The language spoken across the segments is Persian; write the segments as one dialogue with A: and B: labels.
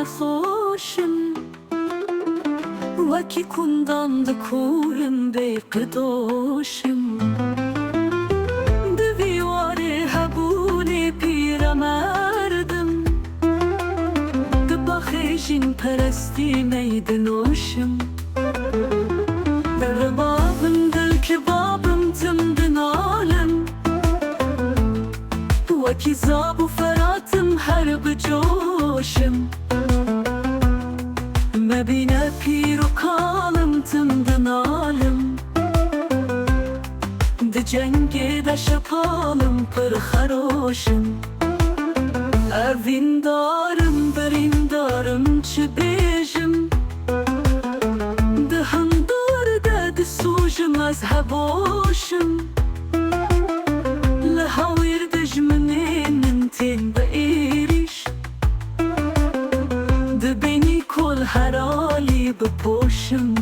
A: خوشم وکی کندان دکویم بی قدوشم دویواری هبونی پیرمردم دباخیشین پرستی میدنوشم در بابم دل که بابم تم دنالم وکی زاب و فراتم هر بجوشم مبینه پیر و کالم تم دنالم ده جنگی ده شپالم پر خروشم اوین دارم برین دارم چه بیجم ده هم دار ده سوژم از هبوشم لحویر دجمنین تین به ایریش ده بینی کل هرالی بپوشم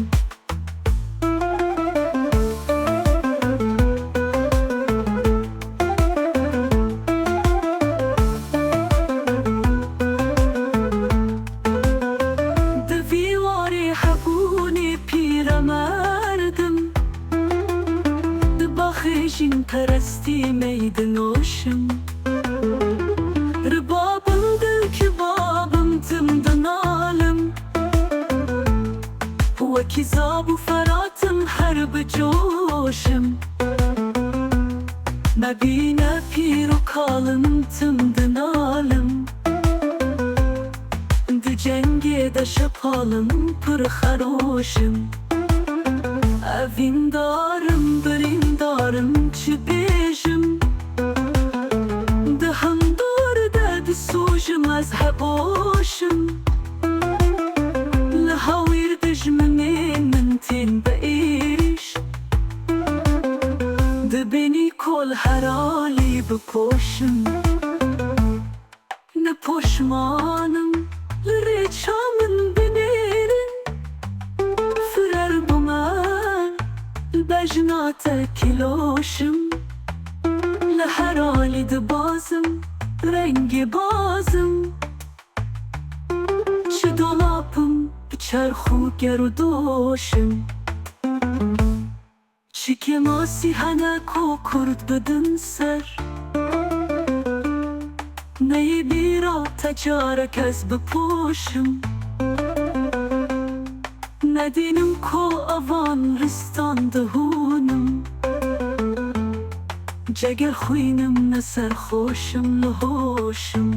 A: ده ویواری حبونی پیرمردم ده باخیشین پرستی میدنوشم ربابم دل که بابم تم دنالم وکی زاب و فراتم هر بجوشم مبینه پیر و کالم تم دنالم ده جنگی ده شپالم پر خروشم اوین دارم برین دارم چه بیجم ده هم دور ده سوژم از هبوشم لحویر دجمنین من تین به ایریش ده بینی کل هرالی بپوشم نپوشمانم لریچامن بنیرن فرر بمن بجنات کلوشم لحرالی ده بازم رنگ بازم چه دولابم بچرخو گردوشم چی که ماسی هنکو کرد بدن سر نی بیرا تجارک از بپوشم ندینم کو اوان رستان دهونم جگر خوینم نسر خوشم لهوشم